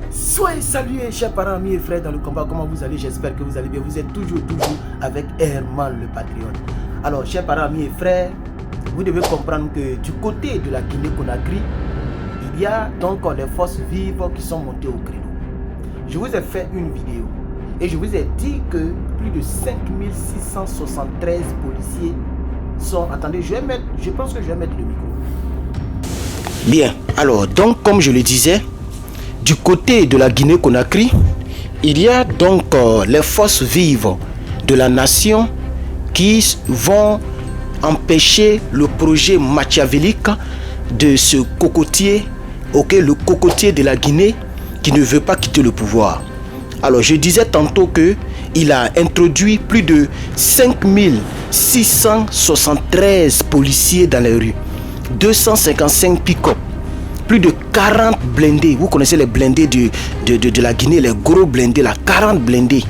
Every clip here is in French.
Soyez salués, chers parents, amis et frères dans le combat. Comment vous allez? J'espère que vous allez bien. Vous êtes toujours avec Herman le Patriote. Alors, chers parents, amis et frères, vous devez comprendre que du côté de la Guinée-Conakry, il y a donc les forces vives qui sont montées au créneau. Je vous ai fait une vidéo et je vous ai dit que plus de 5673 policiers sont... Attendez, je pense que je vais mettre le micro. Bien, alors, donc, comme je le disais, du côté de la Guinée-Conakry, il y a donc les forces vives de la nation qui vont empêcher le projet machiavélique de ce cocotier, le cocotier de la Guinée qui ne veut pas quitter le pouvoir. Alors, je disais tantôt qu'il a introduit plus de 5673 policiers dans les rues, 255 pick-up, plus de 40 blindés. Vous connaissez les blindés de la Guinée, les gros blindés, là, 40 blindés.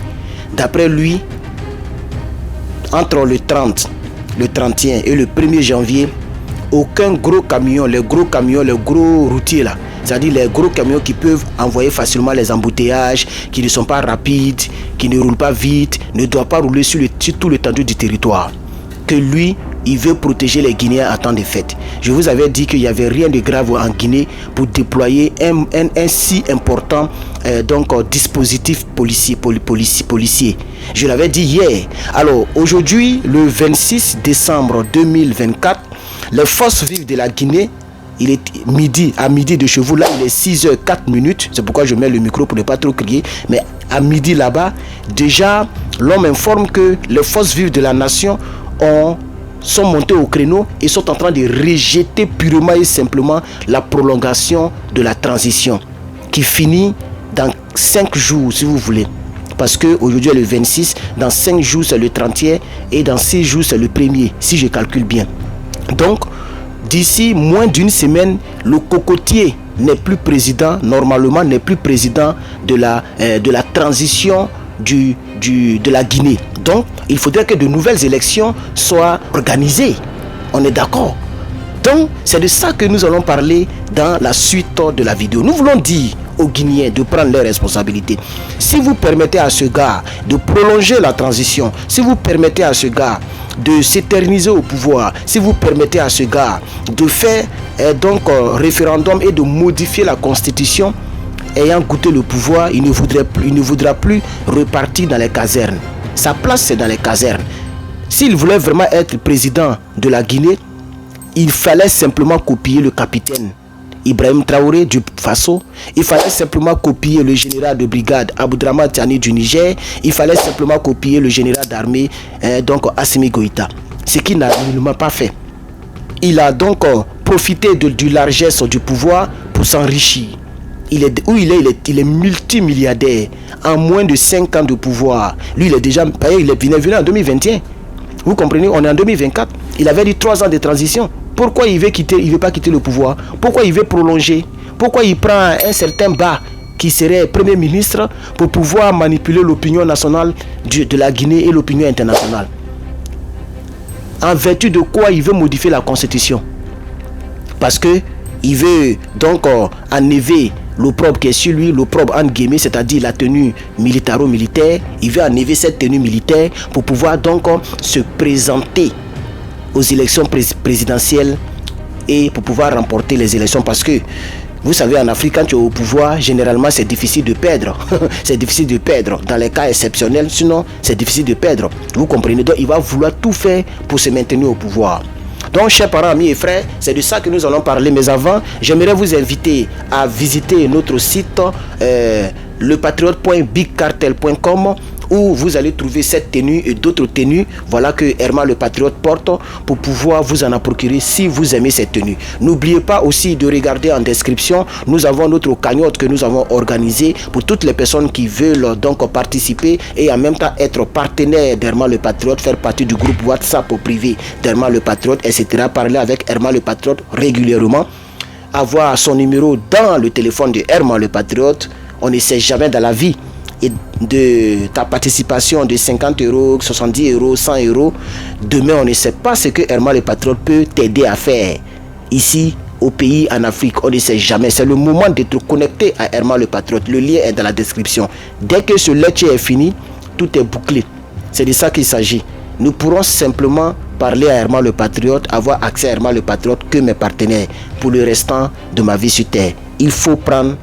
D'après lui, entre le 30, le 31 et le 1er janvier, aucun gros camion, les gros routiers là, c'est-à-dire les gros camions qui peuvent envoyer facilement les embouteillages, qui ne sont pas rapides, qui ne roulent pas vite, ne doivent pas rouler sur tout l'étendue du territoire. Que lui, il veut protéger les Guinéens à temps de fête. Je vous avais dit qu'il n'y avait rien de grave en Guinée pour déployer un si important dispositif policier. Je l'avais dit hier. Alors aujourd'hui, le 26 décembre 2024, les forces vives de la Guinée, il est à midi de chez vous, là il est 6h04. C'est pourquoi je mets le micro pour ne pas trop crier. Mais à midi là-bas, déjà l'homme informe que les forces vives de la nation sont montés au créneau et sont en train de rejeter purement et simplement la prolongation de la transition qui finit dans 5 jours si vous voulez. Parce qu'aujourd'hui est le 26, dans 5 jours c'est le 31 et dans 6 jours c'est le 1er, si je calcule bien. Donc, d'ici moins d'une semaine, le cocotier n'est plus président, normalement n'est plus président de la transition de la Guinée. Donc, il faudrait que de nouvelles élections soient organisées. On est d'accord? Donc, c'est de ça que nous allons parler dans la suite de la vidéo. Nous voulons dire aux Guinéens de prendre leurs responsabilités. Si vous permettez à ce gars de prolonger la transition, si vous permettez à ce gars de s'éterniser au pouvoir, si vous permettez à ce gars de faire référendum et de modifier la constitution, ayant goûté le pouvoir, il ne voudra plus repartir dans les casernes. Sa place, c'est dans les casernes. S'il voulait vraiment être président de la Guinée, il fallait simplement copier le capitaine Ibrahim Traoré du Faso. Il fallait simplement copier le général de brigade Aboudraman Tiani du Niger. Il fallait simplement copier le général d'armée Assimi Goïta. Ce qu'il n'a nullement pas fait. Il a donc profité du largesse du pouvoir pour s'enrichir. Il est multimilliardaire en moins de 5 ans de pouvoir. Lui, il est déjà payé, il venu en 2021. Vous comprenez, on est en 2024. Il avait dit 3 ans de transition. Pourquoi il veut pas quitter le pouvoir? Pourquoi il veut prolonger? Pourquoi il prend un certain bas qui serait Premier ministre pour pouvoir manipuler l'opinion nationale de la Guinée et l'opinion internationale? En vertu de quoi il veut modifier la constitution? Parce que il veut donc enlever l'opprobre qui est sur lui, l'opprobre entre guillemets, c'est-à-dire la tenue militaro-militaire. Il veut enlever cette tenue militaire pour pouvoir donc se présenter aux élections présidentielles et pour pouvoir remporter les élections. Parce que vous savez, en Afrique, quand tu es au pouvoir, généralement c'est difficile de perdre. C'est difficile de perdre dans les cas exceptionnels, sinon c'est difficile de perdre. Vous comprenez? Donc il va vouloir tout faire pour se maintenir au pouvoir. Donc, chers parents, amis et frères, c'est de ça que nous allons parler. Mais avant, j'aimerais vous inviter à visiter notre site lepatriote.bigcartel.com où vous allez trouver cette tenue et d'autres tenues, voilà, que Herman le Patriote porte pour pouvoir vous en procurer si vous aimez cette tenue. N'oubliez pas aussi de regarder en description, nous avons notre cagnotte que nous avons organisée pour toutes les personnes qui veulent donc participer et en même temps être partenaire d'Herman le Patriote, faire partie du groupe WhatsApp privé d'Herman le Patriote, etc. Parler avec Herman le Patriote régulièrement, avoir son numéro dans le téléphone de Herman le Patriote. On ne sait jamais dans la vie. Et de ta participation de 50 euros, 70 euros, 100 euros, demain on ne sait pas ce que Herman le Patriote peut t'aider à faire ici au pays en Afrique, on ne sait jamais. C'est le moment d'être connecté à Herman le Patriote. Le lien est dans la description. Dès que ce lecture est fini, tout est bouclé. C'est de ça qu'il s'agit. Nous pourrons simplement parler à Herman le Patriote, avoir accès à Herman le Patriote que mes partenaires pour le restant de ma vie sur Terre. Il faut prendre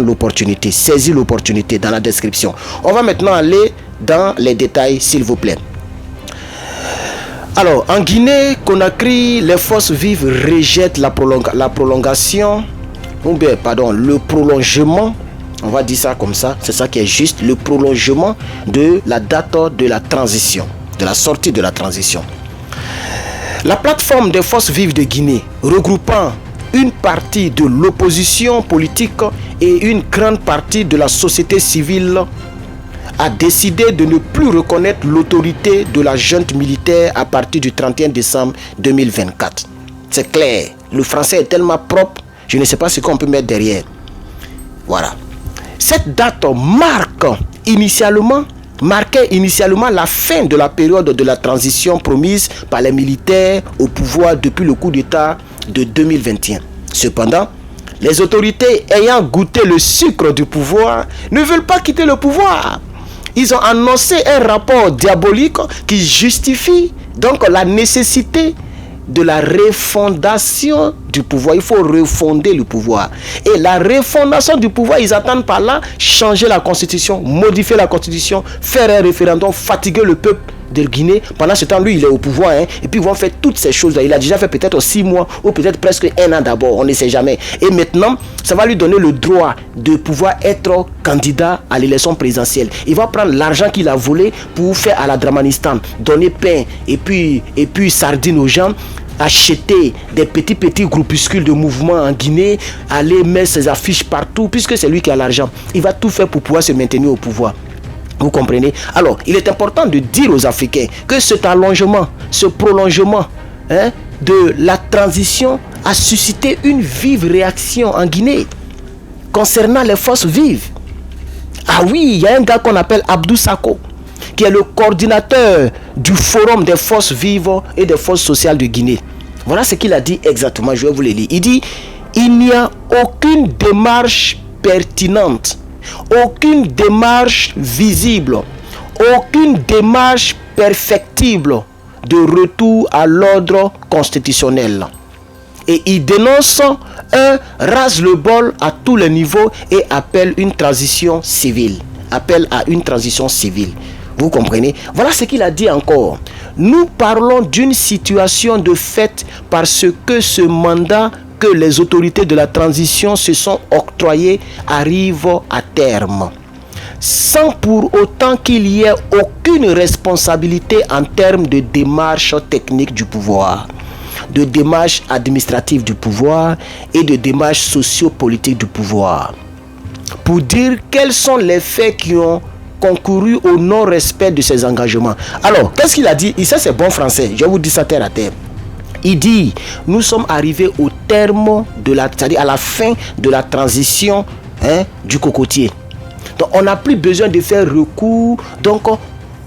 l'opportunité, saisir l'opportunité dans la description. On va maintenant aller dans les détails, s'il vous plaît. Alors, en Guinée-Conakry, les forces vives rejettent le prolongement, on va dire ça comme ça, c'est ça qui est juste, le prolongement de la date de la transition, de la sortie de la transition. La plateforme des forces vives de Guinée, regroupant une partie de l'opposition politique et une grande partie de la société civile, a décidé de ne plus reconnaître l'autorité de la junte militaire à partir du 31 décembre 2024. C'est clair, le français est tellement propre, je ne sais pas ce qu'on peut mettre derrière. Voilà. Cette date marquait initialement la fin de la période de la transition promise par les militaires au pouvoir depuis le coup d'État de 2021. Cependant, les autorités ayant goûté le sucre du pouvoir ne veulent pas quitter le pouvoir. Ils ont annoncé un rapport diabolique qui justifie donc la nécessité de la refondation du pouvoir. Il faut refonder le pouvoir. Et la refondation du pouvoir, ils attendent par là changer la constitution, modifier la constitution, faire un référendum, fatiguer le peuple de Guinée. Pendant ce temps, lui, il est au pouvoir. Et puis, ils vont faire toutes ces choses-là. Il a déjà fait peut-être 6 mois ou peut-être presque 1 an d'abord. On ne sait jamais. Et maintenant, ça va lui donner le droit de pouvoir être candidat à l'élection présidentielle. Il va prendre l'argent qu'il a volé pour faire à la Dramanistan, donner pain et puis sardines aux gens, acheter des petits groupuscules de mouvements en Guinée, aller mettre ses affiches partout, puisque c'est lui qui a l'argent. Il va tout faire pour pouvoir se maintenir au pouvoir. Vous comprenez? Alors, il est important de dire aux Africains que cet allongement, ce prolongement de la transition a suscité une vive réaction en Guinée concernant les forces vives. Ah oui, il y a un gars qu'on appelle Abdou Sako, qui est le coordinateur du Forum des forces vives et des forces sociales de Guinée. Voilà ce qu'il a dit exactement, je vais vous le lire. Il dit, il n'y a aucune démarche pertinente, aucune démarche visible, aucune démarche perfectible de retour à l'ordre constitutionnel. Et il dénonce un ras-le-bol à tous les niveaux et appelle une transition civile. Appelle à une transition civile. Vous comprenez? Voilà ce qu'il a dit encore. Nous parlons d'une situation de fait parce que ce mandat que les autorités de la transition se sont octroyés arrive à terme, sans pour autant qu'il y ait aucune responsabilité en termes de démarche technique du pouvoir, de démarche administrative du pouvoir et de démarche socio-politique du pouvoir. Pour dire quels sont les faits qui ont concouru au non-respect de ses engagements. Alors, qu'est-ce qu'il a dit? Ça, c'est bon français. Je vous dis ça terre à terre. Il dit, nous sommes arrivés au terme c'est-à-dire à la fin de la transition du cocotier. Donc, on n'a plus besoin de faire recours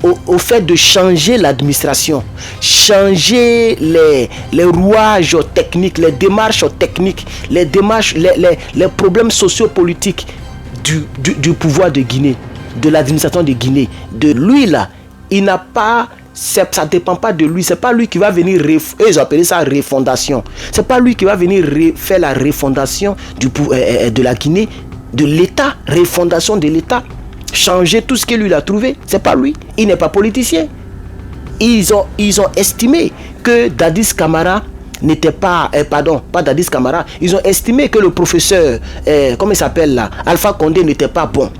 au fait de changer l'administration, changer les rouages techniques, les démarches techniques, les problèmes sociopolitiques du pouvoir de Guinée, de l'administration de Guinée. De lui là, il n'a pas... Ça ne dépend pas de lui. C'est pas lui qui va venir ils appellent ça refondation. C'est pas lui qui va venir faire la refondation de la Guinée, de l'État, refondation de l'État, changer tout ce que lui a trouvé. C'est pas lui. Il n'est pas politicien. Ils ont estimé que Dadis Camara n'était pas, pas Dadis Camara. Ils ont estimé que le professeur, comment il s'appelle là, Alpha Condé n'était pas bon.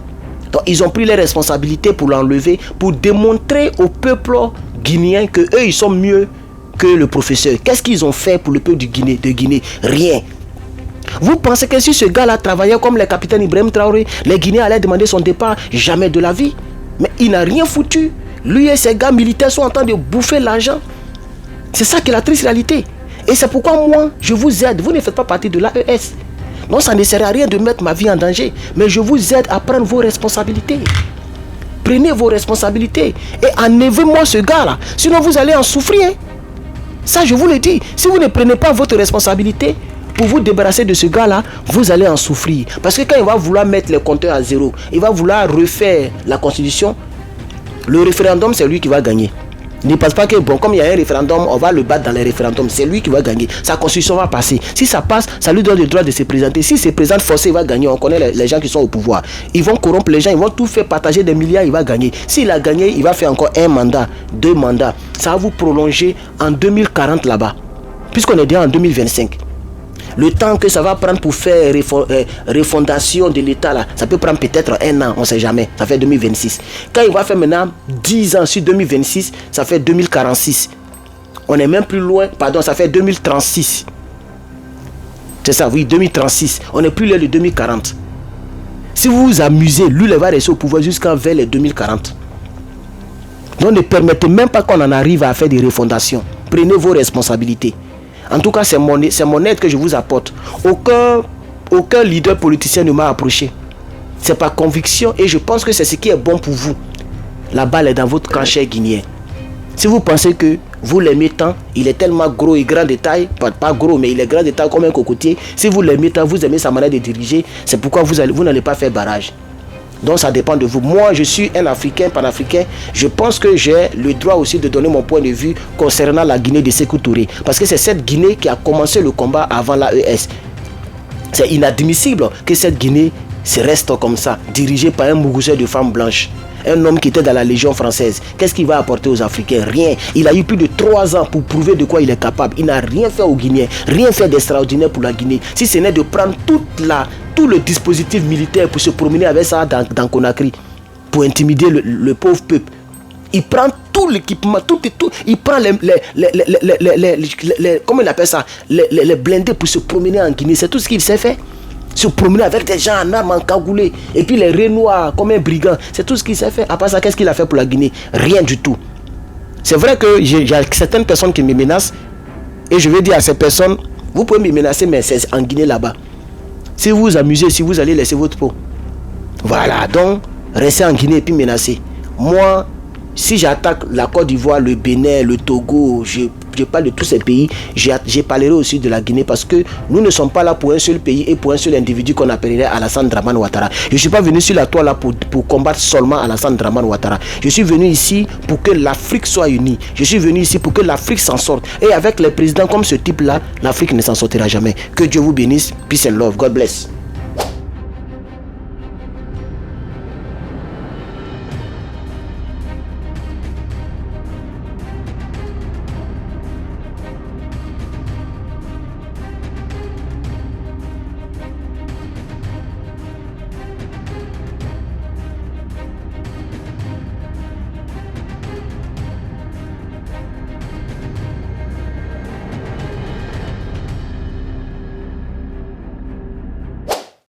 Donc ils ont pris les responsabilités pour l'enlever, pour démontrer au peuple guinéen que eux ils sont mieux que le professeur. Qu'est-ce qu'ils ont fait pour le peuple de Guinée? Rien. Vous pensez que si ce gars-là travaillait comme le capitaine Ibrahim Traoré, les Guinéens allaient demander son départ? Jamais de la vie. Mais il n'a rien foutu. Lui et ses gars militaires sont en train de bouffer l'argent. C'est ça qui est la triste réalité. Et c'est pourquoi moi, je vous aide. Vous ne faites pas partie de l'AES. Non, ça ne sert à rien de mettre ma vie en danger. Mais je vous aide à prendre vos responsabilités. Prenez vos responsabilités. Et enlevez-moi ce gars-là. Sinon, vous allez en souffrir. Ça, je vous le dis. Si vous ne prenez pas votre responsabilité, Pour vous débarrasser de ce gars-là, vous allez en souffrir. Parce que quand il va vouloir mettre les compteurs à zéro, il va vouloir refaire la constitution, le référendum, c'est lui qui va gagner. Ne pense pas que, bon, comme il y a un référendum, on va le battre dans les référendums. C'est lui qui va gagner. Sa constitution va passer. Si ça passe, ça lui donne le droit de se présenter. Si se présente forcé, il va gagner. On connaît les gens qui sont au pouvoir. Ils vont corrompre les gens, ils vont tout faire partager des milliards, il va gagner. S'il a gagné, il va faire encore un mandat, 2 mandats. Ça va vous prolonger en 2040 là-bas. Puisqu'on est déjà en 2025. Le temps que ça va prendre pour faire refondation de l'État, là, ça peut prendre peut-être 1 an, on ne sait jamais. Ça fait 2026. Quand il va faire maintenant 10 ans sur 2026, ça fait 2046. On est même plus loin, pardon, ça fait 2036. C'est ça, oui, 2036. On est plus loin de 2040. Si vous vous amusez, lui, il va rester au pouvoir jusqu'en vers les 2040. Donc ne permettez même pas qu'on en arrive à faire des refondations. Prenez vos responsabilités. En tout cas, c'est mon aide que je vous apporte. Aucun leader politicien ne m'a approché. C'est par conviction et je pense que c'est ce qui est bon pour vous. La balle est dans votre camp, cher Guinéen. Si vous pensez que vous l'aimez tant, il est tellement gros et grand de taille, pas gros, mais il est grand de taille comme un cocotier. Si vous l'aimez tant, vous aimez sa manière de diriger, c'est pourquoi vous n'allez pas faire barrage. Donc ça dépend de vous. Moi, je suis un Africain, panafricain. Je pense que j'ai le droit aussi de donner mon point de vue concernant la Guinée de Sékou Touré. Parce que c'est cette Guinée qui a commencé le combat avant l'AES. C'est inadmissible que cette Guinée se reste comme ça, dirigée par un mougousseur de femmes blanches. Un homme qui était dans la Légion française. Qu'est-ce qu'il va apporter aux Africains? Rien. Il a eu plus de 3 ans pour prouver de quoi il est capable. Il n'a rien fait aux Guinéens. Rien fait d'extraordinaire pour la Guinée. Si ce n'est de prendre tout le dispositif militaire pour se promener avec ça dans Conakry, pour intimider le pauvre peuple. Il prend tout l'équipement, tout. Il prend comment il appelle ça, les blindés pour se promener en Guinée. C'est tout ce qu'il sait faire. Se promener avec des gens en armes, en cagoulé. Et puis les Renois comme un brigand. C'est tout ce qu'il sait faire. Après ça, qu'est-ce qu'il a fait pour la Guinée? Rien du tout. C'est vrai que il y a certaines personnes qui me menacent. Et je vais dire à ces personnes, vous pouvez me menacer, mais c'est en Guinée là-bas. Si vous vous amusez, si vous allez laisser votre peau. Voilà, donc, restez en Guinée et puis menacez. Moi, si j'attaque la Côte d'Ivoire, le Bénin, le Togo, je parle de tous ces pays, j'ai parlé aussi de la Guinée parce que nous ne sommes pas là pour un seul pays et pour un seul individu qu'on appellerait Alassane Dramane Ouattara. Je ne suis pas venu sur la toile là pour combattre seulement Alassane Dramane Ouattara. Je suis venu ici pour que l'Afrique soit unie. Je suis venu ici pour que l'Afrique s'en sorte. Et avec les présidents comme ce type-là, l'Afrique ne s'en sortira jamais. Que Dieu vous bénisse. Peace and love. God bless.